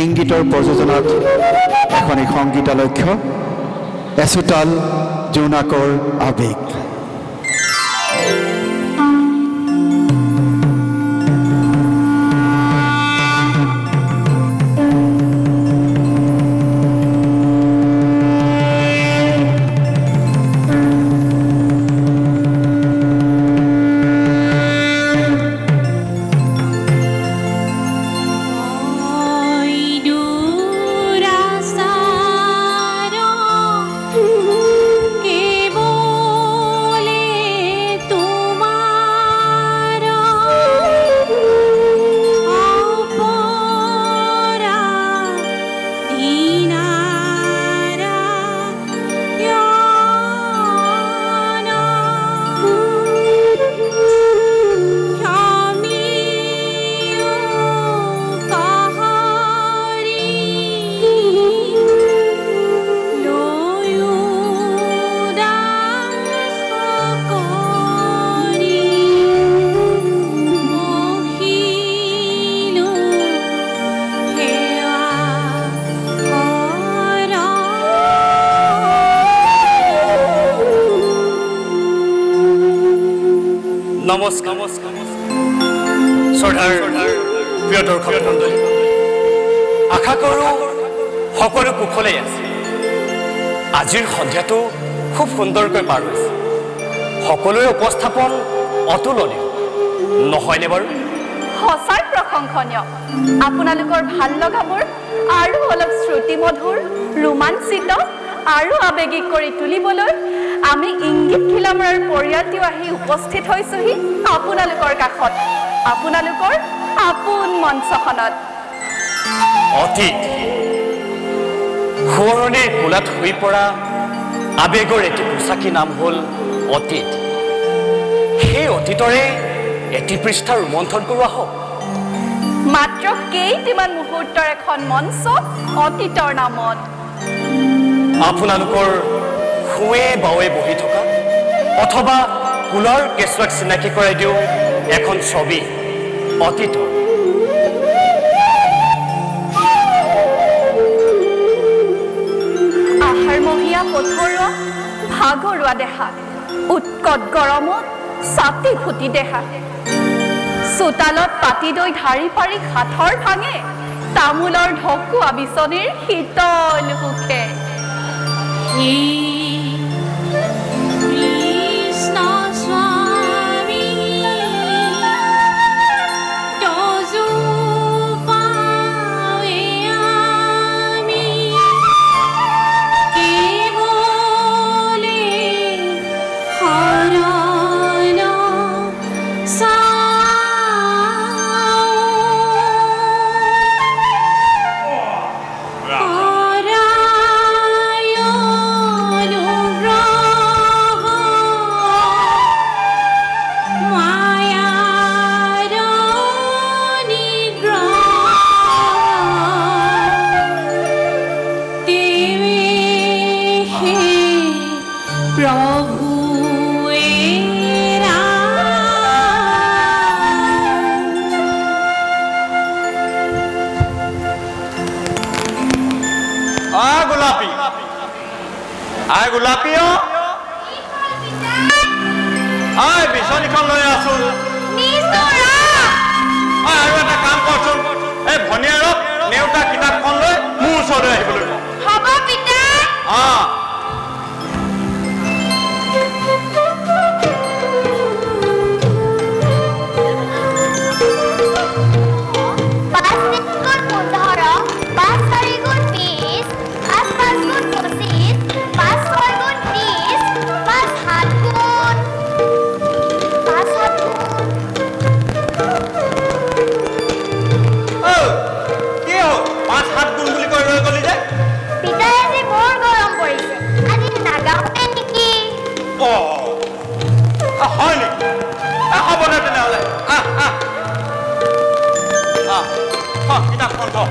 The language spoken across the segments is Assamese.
ইংগিতৰ প্ৰযোজনাত এখন সংগীতালক্ষ্য এচোতাল জোনাকৰ আবেগ। নমস্কাৰ শ্ৰদ্ধাৰ প্ৰিয় দৰ্শক মণ্ডলী, আশা কৰোঁ সকলো কুশলেই আছে। আজিৰ সন্ধিয়াটো খুব সুন্দৰকৈ পাৰ হৈছে। সকলোৰে উপস্থাপন অতুলনীয় নহয়নে বাৰু? সঁচাই প্ৰশংসনীয়। আপোনালোকৰ ভাল লগাবোৰ আৰু অলপ শ্ৰুতিমধুৰ, ৰোমাঞ্চিত আৰু আৱেগিক কৰি তুলিবলৈ আমি ইংগিত খিলামৰাৰ পৰিয়ালটিও আহি উপস্থিত হৈছোহি আপোনালোকৰ কাষত, আপোনালোকৰ আপোন মঞ্চখনত। অতীত সোঁৱৰণিৰ কোলাত শুই পৰা আৱেগৰ এটি পোচাকী নাম হ'ল অতীত। সেই অতীতৰে এটি পৃষ্ঠা ৰোমন্থন কৰোৱা হওক। মাত্ৰ কেইটিমান মুহূৰ্তৰ এখন মঞ্চ অতীতৰ নামত। আপোনালোকৰ শুৱে বাৱে বহি থকা অথবা কুলৰ কেঁচুৱাক চিনাকি কৰাই দিওঁ এখন ছবি অতীতৰ। আহাৰমহীয়া পথৰুৱা ভাগৰুৱা দেহা, উৎকট গৰমত ছাতি খুটি দেহা, চোতালত পাতি দৈ ঢাৰি পাৰি হাতৰ ভাঙে তামোলৰ ঢকুৱা বিচনীৰ শীতল সুখে। বিচনীখন লৈ আছোন আৰু এটা কাম কৰচোন, এই ভনীয়েৰক নেওতা কিতাপখন লৈ মোৰ ওচৰলৈ আহিবলৈ হ'ব পিতা। হয় নেকি? হ'ব দে তেনেহ'লে কিতাপখন দে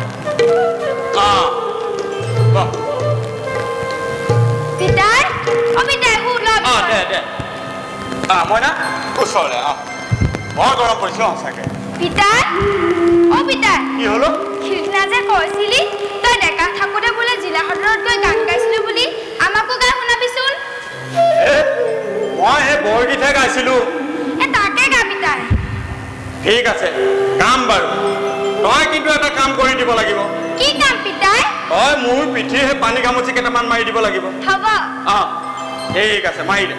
মই না ওচৰলে বৰ গৰম পৰিছে সঁচাকে। পিতা, অ পিতা, কি হলো? সিদিনা যে কৈছিলি বৰগীতহে গাইছিলোঁ তাকে গা পিতাই ঠিক আছে কাম বাৰু তই কিন্তু এটা কাম কৰি দিব লাগিব কি কাম পিতাই তই মোৰ পিঠিৰ পানী গামুচি কেইটামান মাৰি দিব লাগিব হ'ব ঠিক আছে মাৰি দে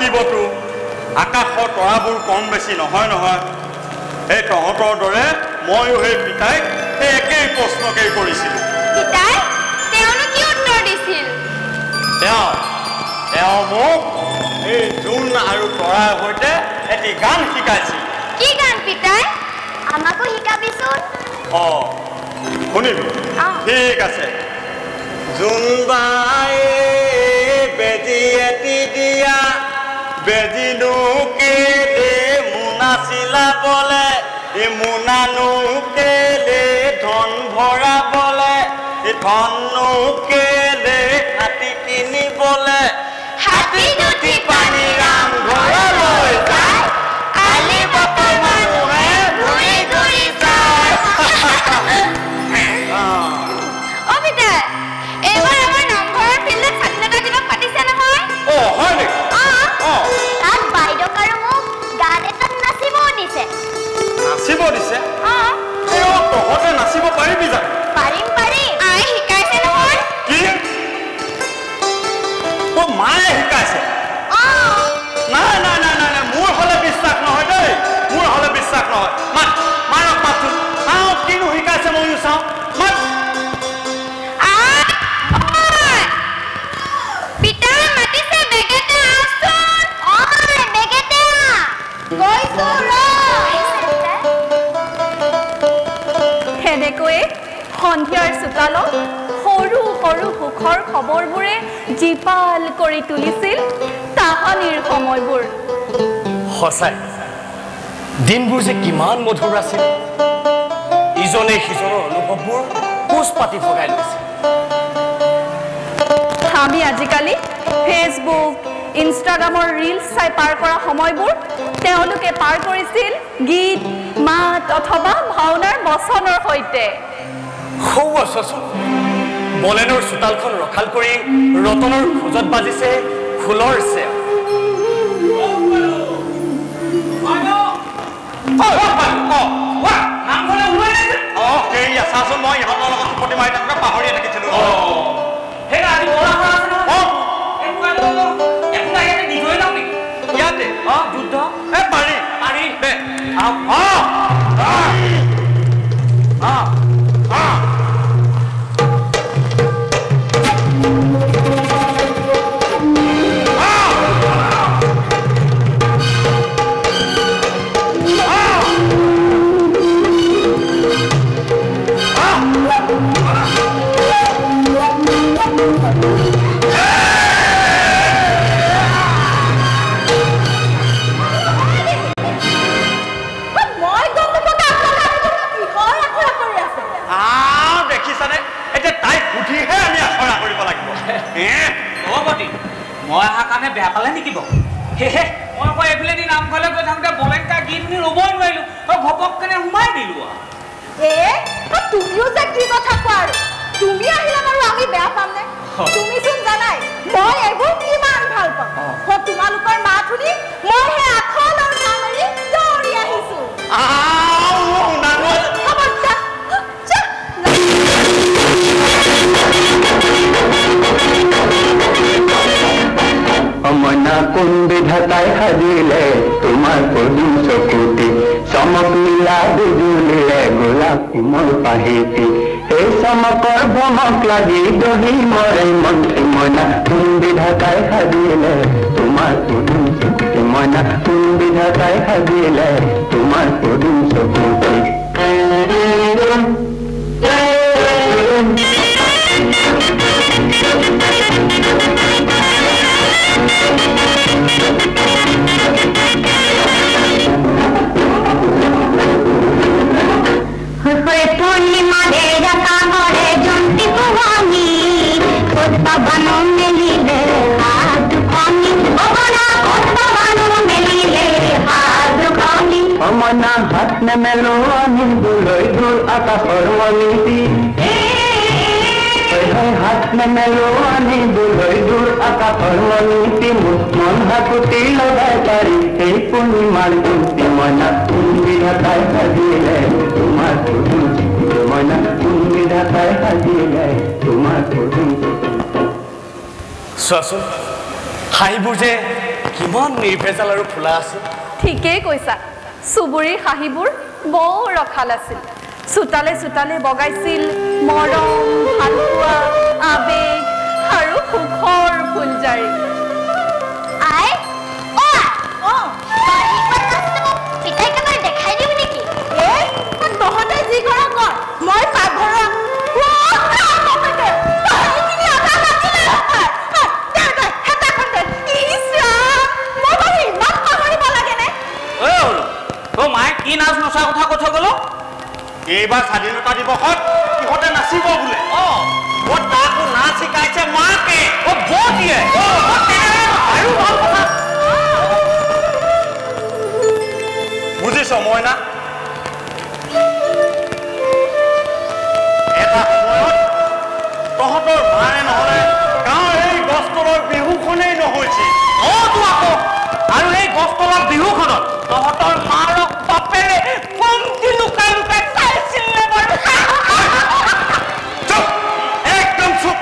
থাকিবতো আকাশৰ তৰাবোৰ কম বেছি নহয় নহয় এই তহঁতৰ দৰে ময়ো সেই পিতাইক সেই একেই প্ৰশ্নকেই কৰিছিলোঁ পিতাই তেওঁনো কি উত্তৰ দিছিল তেওঁ মোক এই জোন আৰু তৰাৰ সৈতে এটি গান শিকাইছিল কি গান পিতাই আমাকো শিকাবিচোন শুনিবি ঠিক আছে জোনবাই বেজি এটি দিয়া বেজিনো কেলে মোনা চিলাবলে মোনানো কেলে ধন ভৰাবলে ধনো কেলে হাতী কিনিবলে হাতী দুটি পানী ৰাম ঘৰলৈ যায় আলি বতৰ মানুহে ঘূৰি ঘূৰি যায় পিতাই এইবাৰ আমাৰ নামঘৰৰ ফিল্ডত স্বাধীনতা দিৱস পাতিছে নহয় হয় নেকি তাত বাইদেউক আৰু মোক গান এটাত নাচিবও দিছে নাচিব দিছে তহঁতে নাচিব পাৰিবি জানো পাৰিম আই শিকাইছে নহয় কি তোৰ মায়ে শিকাইছে নাই নাই নাই নাই নাই মোৰ হলে বিশ্বাস নহয় দেই মোৰ হলে বিশ্বাস নহয় মাৰক মাতচোন চাওঁ কিনো শিকাইছে ময়ো চাওঁ মাত পিতাই মাতিছে বেগেতে আহচোন বেগেতে গৈছো সেনেকৈয়ে সন্ধিয়াৰ চোতালত সৰু সৰু সুখৰ খবৰবোৰে জীপাল কৰি তুলিছিল তাহানিৰ সময়বোৰ সঁচাই দিনবোৰ যে কিমান মধুৰ আছিল ইজনে সিজনৰ অনুভৱবোৰ কোচ পাতি ভগাই লৈছিল আমি আজিকালি ফেচবুক ইনষ্টাগ্ৰামৰ ৰিলছ চাই পাৰ কৰা সময়বোৰ তেওঁলোকে পাৰ কৰিছিল গীত মাত অথবা ভাওনাৰ বচনৰ সৈতে বলেনৰ চোতালখন ৰখাল কৰি ৰতনৰ খোজত বাজিছে খোলৰ চেও চাচোন মই ইহঁতৰ লগত চুপতি মাৰি থাকোঁতে পাহৰিয়ে থাকিছিলো ইয়াতে যুদ্ধ পাৰি পাৰি মই অহা কাৰণে বেয়া পালে নেকি বাৰু সেহে মই আকৌ এইফালেদি নামঘৰলৈ গৈ থাকোঁতে বলেংটা গীত শুনি ৰ'বই নোৱাৰিলোঁ ঘপককেনে সোমাই দিলোঁ তুমিও যে কি কথা কোৱা আৰু তুমি আহিলে বাৰু আমি বেয়া পামনে তুমিচোন জানাই মই এইবোৰ কিমান ভাল পাওঁ তোমালোকৰ মাত শুনি মই সেই আখলৰ নামেৰি দৌৰি আহিছোঁ মইনা কুণ্ডে বিধাতাই সাজিলে তোমাৰ পদুম চকুতি চমক নীলা বিজুলিৰে গোলাপ কোমল পাহিতি এই চমকৰ ভমক লাগি দহি মৰে মন্ত্ৰী মইনা কোন বিধাতাই সাজিলে তোমাৰ পদুম চকুতি মইনা কোন বিধাতাই সাজিলে তোমাৰ পদুম চকুতি पूर्णिमा देरा कागरे जंती पुवानी कोत्ता बानो मेलिले हाथ खानी ओबना कोत्ता बानो मेलिले हाथ खानी অমনা হাত নেমেলো আমি দুলৈ দূৰ আকাশৰ মনিতি হাত নেমেলো আমি দুলৈ দূৰ আকাশৰ মনিতি মন হাকুতি লগাই পাৰি সেই পূৰ্ণিমাৰ জন্তি মইনা কোন বিধাতাই সাজিলে তোমাৰ পদুম চকুতি মইনা কোন বিধাতাই সাজিলে তোমাৰ পদুম চকুতি চোৱাচোন হাঁহিবোৰ যে কিমান নিৰ্ভেজাল আৰু ফুলা আছে ঠিকেই কৈছা চুবুৰীৰ হাঁহিবোৰ বৰ ৰখাল আছিল চোতালে চোতালে বগাইছিল মৰম ভালপোৱা আবেগ আৰু সুখৰ ফুলজাৰি আই ও ও পিতাই কেবাৰ দেখাই দিও নেকি তহঁতে যি কৰা কৰ মই পাকঘৰত মায়ে কি নাচ নচা কথা কথা গলো এইবাৰ স্বাধীনতা দিৱসত ইহঁতে নাচিব বোলে তাকো নাচ শিকাইছে মাকে বৌটিয়ে আৰু ভাল কথা বুজিছ মইনা এটা সময়ত তহঁতৰ মায়ে নহ'লে গাঁৱৰ এই গছ তলৰ বিহুখনেই নহৈছিল তো আকৌ আৰু এই গছ তলৰ বিহুখনত তহঁতৰ মাৰক বাপেৰে কমটি লুকাই লুকাই চাইছিল নে বাৰু চুপ একদম চুপ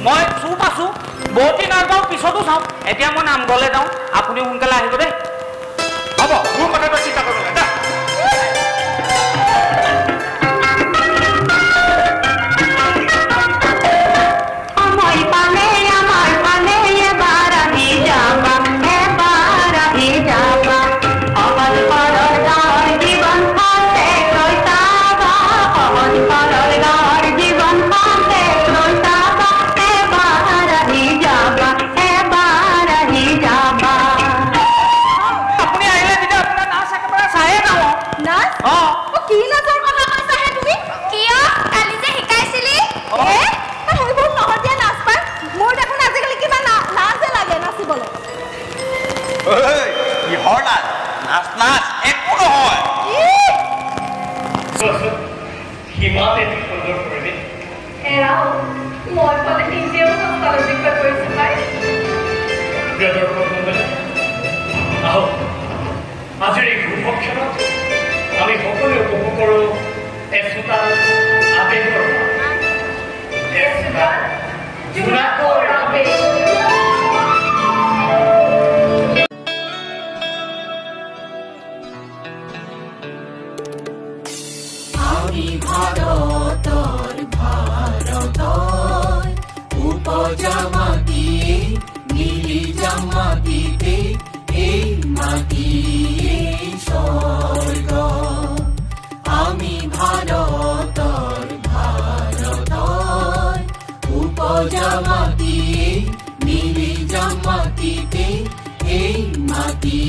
মই চুপ আছো বহুতী নাযাওঁ পিছতো চাওঁ এতিয়া মই নামঘৰলৈ যাওঁ আপুনি সোনকালে আহিব দেই হ'ব মোৰ কথাটো চিন্তা কৰিব লাগে আজিৰ এই শুভক্ষণত আমি সকলোৱে উপভোগ কৰোঁ এচোতাল আবেগৰ জোনাকৰ আবেগ আমি ভাৰতৰ উপজামাতি নীলি জামাতিতে এই মাটি এই স্বৰ্গ আমি ভাৰতৰ উপজামাতি নীলি জামাতিতে এই মাটি